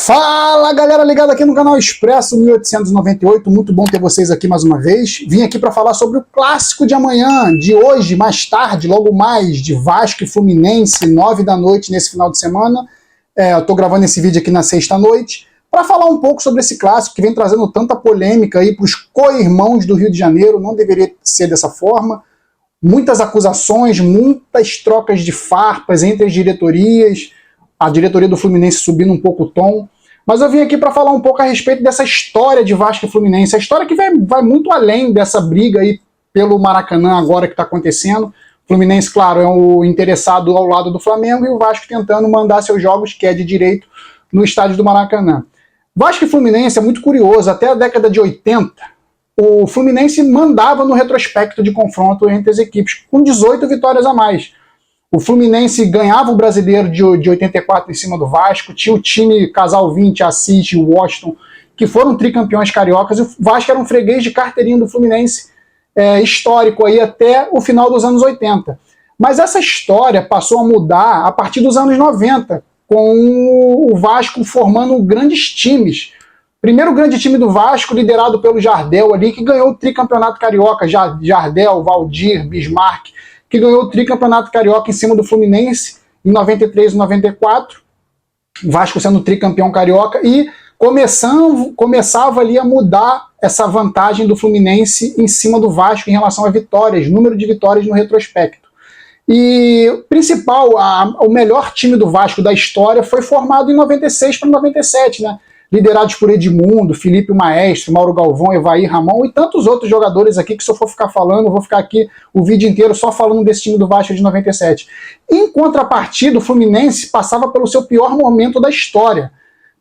Fala galera ligada aqui no canal Expresso 1898, muito bom ter vocês aqui mais uma vez. Vim aqui para falar sobre o clássico de amanhã, de hoje, mais tarde, logo mais, de Vasco e Fluminense, 9 da noite nesse final de semana. Eu tô gravando esse vídeo aqui na sexta-noite, para falar um pouco sobre esse clássico que vem trazendo tanta polêmica aí para os co-irmãos do Rio de Janeiro. Não deveria ser dessa forma. Muitas acusações, muitas trocas de farpas entre as diretorias, a diretoria do Fluminense subindo um pouco o tom. Mas eu vim aqui para falar um pouco a respeito dessa história de Vasco e Fluminense, a história que vai muito além dessa briga aí pelo Maracanã agora que está acontecendo. O Fluminense, claro, é o interessado ao lado do Flamengo e o Vasco tentando mandar seus jogos, que é de direito, no estádio do Maracanã. Vasco e Fluminense é muito curioso, até a década de 80, o Fluminense mandava no retrospecto de confronto entre as equipes, com 18 vitórias a mais. O Fluminense ganhava o Brasileiro de 84 em cima do Vasco, tinha o time Casal 20, Assis e Washington, que foram tricampeões cariocas, e o Vasco era um freguês de carteirinha do Fluminense histórico aí até o final dos anos 80. Mas essa história passou a mudar a partir dos anos 90, com o Vasco formando grandes times. Primeiro grande time do Vasco, liderado pelo Jardel ali, que ganhou o tricampeonato carioca, Jardel, Valdir, Bismarck, que ganhou o tricampeonato carioca em cima do Fluminense em 93 e 94, o Vasco sendo tricampeão carioca, e começava ali a mudar essa vantagem do Fluminense em cima do Vasco em relação a vitórias, número de vitórias no retrospecto. E o principal, o melhor time do Vasco da história foi formado em 96 para 97, né? Liderados por Edmundo, Felipe Maestro, Mauro Galvão, Evair Ramon e tantos outros jogadores aqui que se eu for ficar falando, eu vou ficar aqui o vídeo inteiro só falando desse time do Vasco de 97. Em contrapartida, o Fluminense passava pelo seu pior momento da história,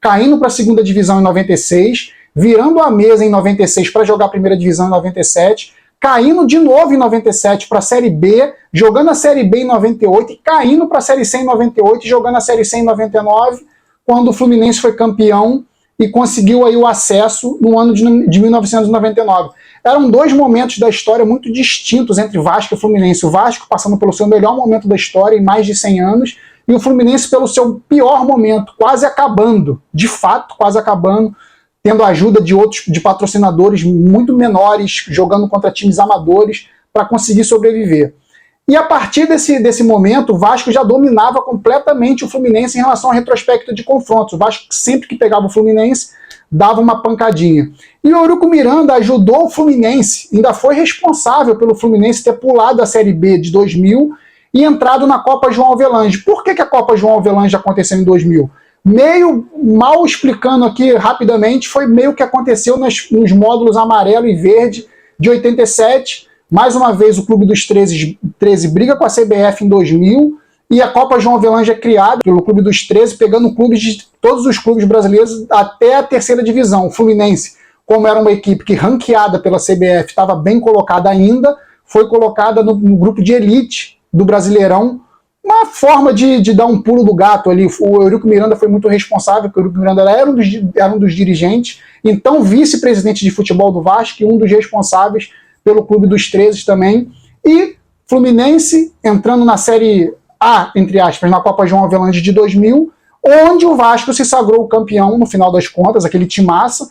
caindo para a segunda divisão em 96, virando a mesa em 96 para jogar a primeira divisão em 97, caindo de novo em 97 para a Série B, jogando a Série B em 98 e caindo para a Série C em 98 e jogando a Série C em 99, quando o Fluminense foi campeão e conseguiu aí o acesso no ano de 1999. Eram dois momentos da história muito distintos entre Vasco e Fluminense. O Vasco passando pelo seu melhor momento da história em mais de 100 anos, e o Fluminense pelo seu pior momento, quase acabando, de fato, quase acabando, tendo a ajuda de patrocinadores muito menores, jogando contra times amadores para conseguir sobreviver. E a partir desse momento, o Vasco já dominava completamente o Fluminense em relação ao retrospecto de confrontos. O Vasco, sempre que pegava o Fluminense, dava uma pancadinha. E o Eurico Miranda ajudou o Fluminense, ainda foi responsável pelo Fluminense ter pulado a Série B de 2000 e entrado na Copa João Avelange. Por que a Copa João Avelange aconteceu em 2000? Meio mal explicando aqui rapidamente, foi meio que aconteceu nos módulos amarelo e verde de 87. Mais uma vez o Clube dos 13 briga com a CBF em 2000 e a Copa João Avelange é criada pelo Clube dos 13, pegando clubes de todos os clubes brasileiros até a terceira divisão. O Fluminense, como era uma equipe que ranqueada pela CBF, estava bem colocada ainda, foi colocada no grupo de elite do Brasileirão, uma forma de dar um pulo do gato ali. O Eurico Miranda foi muito responsável, porque o Eurico Miranda era um dos dirigentes, então vice-presidente de futebol do Vasco e um dos responsáveis pelo Clube dos 13 também, e Fluminense entrando na Série A, entre aspas, na Copa João Avelange de 2000, onde o Vasco se sagrou campeão no final das contas, aquele timaço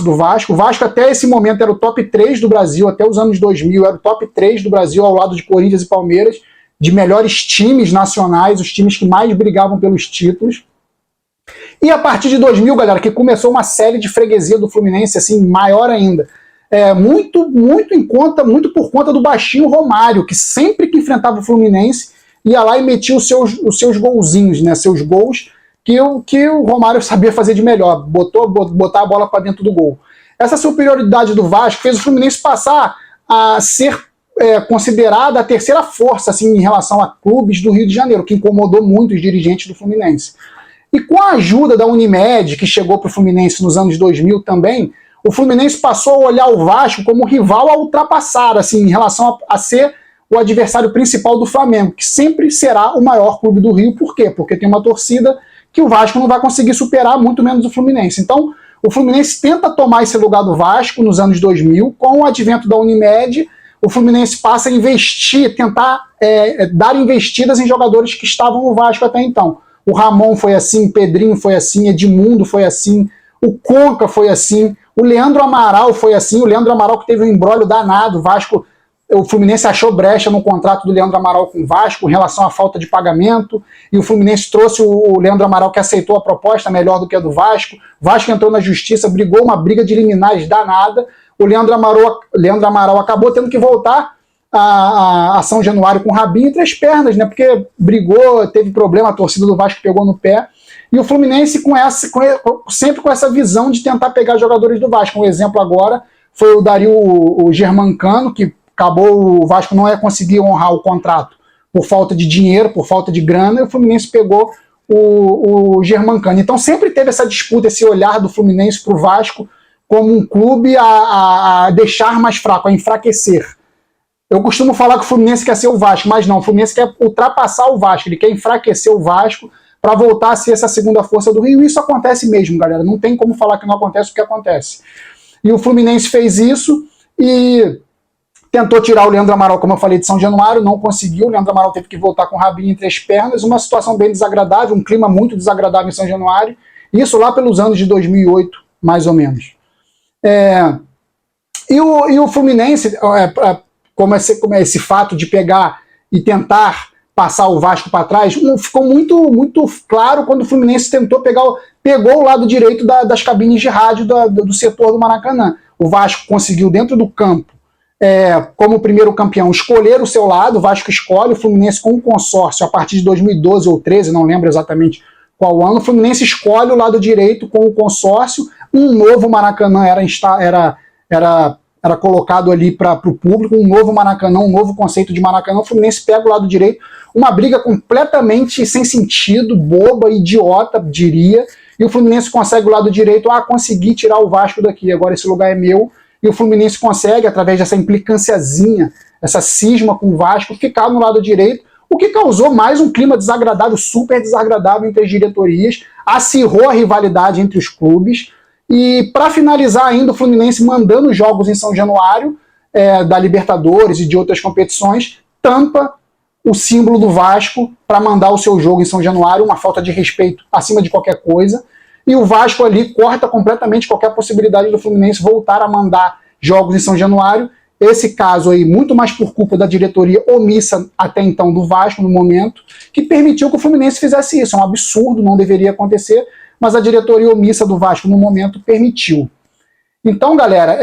do Vasco. O Vasco até esse momento era o top 3 do Brasil, até os anos 2000 era o top 3 do Brasil, ao lado de Corinthians e Palmeiras, de melhores times nacionais, os times que mais brigavam pelos títulos. E a partir de 2000, galera, que começou uma série de freguesia do Fluminense, assim, maior ainda. Muito por conta do baixinho Romário, que sempre que enfrentava o Fluminense ia lá e metia os seus golzinhos, né, seus gols que o Romário sabia fazer de melhor, botar a bola para dentro do gol. Essa superioridade do Vasco fez o Fluminense passar a ser considerada a terceira força assim, em relação a clubes do Rio de Janeiro, que incomodou muito os dirigentes do Fluminense. E com a ajuda da Unimed, que chegou para o Fluminense nos anos 2000 também, o Fluminense passou a olhar o Vasco como rival a ultrapassar, assim, em relação a ser o adversário principal do Flamengo, que sempre será o maior clube do Rio. Por quê? Porque tem uma torcida que o Vasco não vai conseguir superar, muito menos o Fluminense. Então, o Fluminense tenta tomar esse lugar do Vasco nos anos 2000, com o advento da Unimed, o Fluminense passa a investir, tentar dar investidas em jogadores que estavam no Vasco até então. o Ramon foi assim, Pedrinho foi assim, Edmundo foi assim, o Conca foi assim, o Leandro Amaral foi assim, o Leandro Amaral que teve um imbróglio danado, o Fluminense achou brecha no contrato do Leandro Amaral com o Vasco em relação à falta de pagamento, e o Fluminense trouxe o Leandro Amaral que aceitou a proposta melhor do que a do Vasco. O Vasco entrou na justiça, brigou uma briga de liminares danada. O Leandro Amaral acabou tendo que voltar a São Januário com o rabinho entre as pernas, né? Porque brigou, teve problema, a torcida do Vasco pegou no pé. E o Fluminense sempre com essa visão de tentar pegar jogadores do Vasco. Um exemplo agora foi o Dario o Germancano, que acabou, o Vasco não ia conseguir honrar o contrato por falta de dinheiro, por falta de grana, e o Fluminense pegou o Germancano. Então sempre teve essa disputa, esse olhar do Fluminense para o Vasco como um clube a deixar mais fraco, a enfraquecer. Eu costumo falar que o Fluminense quer ser o Vasco, mas não, o Fluminense quer ultrapassar o Vasco, ele quer enfraquecer o Vasco para voltar a ser essa segunda força do Rio, e isso acontece mesmo, galera, não tem como falar que não acontece o que acontece. E o Fluminense fez isso e tentou tirar o Leandro Amaral, como eu falei, de São Januário, não conseguiu, o Leandro Amaral teve que voltar com o rabinho entre as pernas, uma situação bem desagradável, um clima muito desagradável em São Januário, isso lá pelos anos de 2008, mais ou menos. E o Fluminense, como esse fato de pegar e tentar passar o Vasco para trás, ficou muito, muito claro quando o Fluminense pegou o lado direito das cabines de rádio do setor do Maracanã. O Vasco conseguiu, dentro do campo, como primeiro campeão, escolher o seu lado, o Vasco escolhe, o Fluminense com um consórcio a partir de 2012 ou 13, não lembro exatamente qual ano, o Fluminense escolhe o lado direito com o consórcio, um novo Maracanã era colocado ali para o público, um novo Maracanã, um novo conceito de Maracanã, o Fluminense pega o lado direito, uma briga completamente sem sentido, boba, idiota, diria, e o Fluminense consegue o lado direito, conseguir tirar o Vasco daqui, agora esse lugar é meu, e o Fluminense consegue, através dessa implicânciazinha, essa cisma com o Vasco, ficar no lado direito, o que causou mais um clima desagradável, super desagradável entre as diretorias, acirrou a rivalidade entre os clubes, e para finalizar ainda, o Fluminense mandando jogos em São Januário, da Libertadores e de outras competições, tampa o símbolo do Vasco para mandar o seu jogo em São Januário, uma falta de respeito acima de qualquer coisa, e o Vasco ali corta completamente qualquer possibilidade do Fluminense voltar a mandar jogos em São Januário. Esse caso aí, muito mais por culpa da diretoria omissa até então do Vasco no momento, que permitiu que o Fluminense fizesse isso. É um absurdo, não deveria acontecer, mas a diretoria omissa do Vasco no momento permitiu. Então, galera,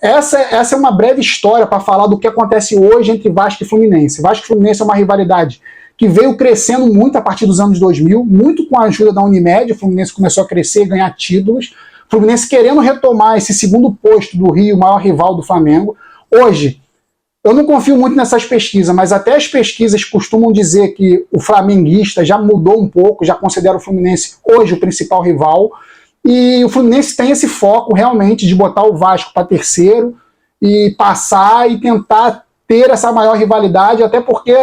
essa é uma breve história para falar do que acontece hoje entre Vasco e Fluminense. Vasco e Fluminense é uma rivalidade que veio crescendo muito a partir dos anos 2000, muito com a ajuda da Unimed, o Fluminense começou a crescer e ganhar títulos, o Fluminense querendo retomar esse segundo posto do Rio, o maior rival do Flamengo. Hoje, eu não confio muito nessas pesquisas, mas até as pesquisas costumam dizer que o flamenguista já mudou um pouco, já considera o Fluminense hoje o principal rival, e o Fluminense tem esse foco realmente de botar o Vasco para terceiro e passar e tentar ter essa maior rivalidade, até porque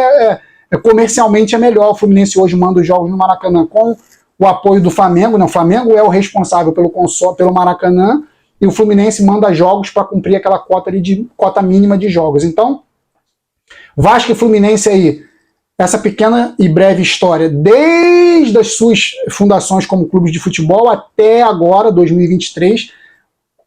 comercialmente é melhor. O Fluminense hoje manda os jogos no Maracanã com o apoio do Flamengo, né? O Flamengo é o responsável pelo Maracanã, e o Fluminense manda jogos para cumprir aquela cota mínima de jogos. Então, Vasco e Fluminense aí, essa pequena e breve história, desde as suas fundações como clubes de futebol até agora, 2023,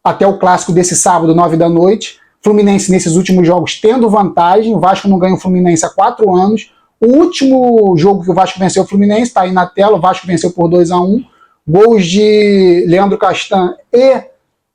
até o clássico desse sábado, 9 da noite. Fluminense nesses últimos jogos tendo vantagem, o Vasco não ganha o Fluminense há 4 anos. O último jogo que o Vasco venceu o Fluminense, está aí na tela, o Vasco venceu por 2-1. Gols de Leandro Castan e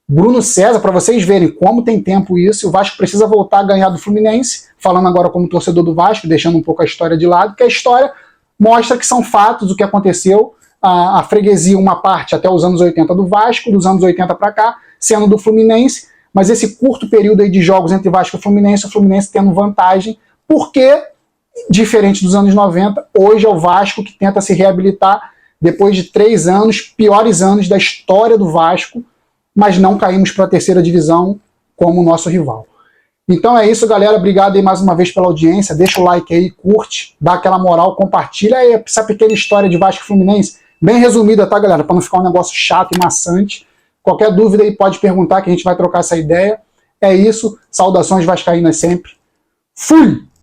Bruno César, para vocês verem como tem tempo isso. O Vasco precisa voltar a ganhar do Fluminense, falando agora como torcedor do Vasco, deixando um pouco a história de lado, porque a história mostra que são fatos o que aconteceu. A freguesia, uma parte até os anos 80 do Vasco, dos anos 80 para cá, sendo do Fluminense, mas esse curto período aí de jogos entre Vasco e o Fluminense tendo vantagem, porque, diferente dos anos 90, hoje é o Vasco que tenta se reabilitar depois de 3 anos, piores anos da história do Vasco, mas não caímos para a terceira divisão como o nosso rival. Então é isso, galera. Obrigado aí mais uma vez pela audiência. Deixa o like aí, curte, dá aquela moral, compartilha aí essa pequena história de Vasco e Fluminense. Bem resumida, tá, galera? Para não ficar um negócio chato e maçante. Qualquer dúvida aí pode perguntar que a gente vai trocar essa ideia. É isso. Saudações vascaínas sempre. Fui!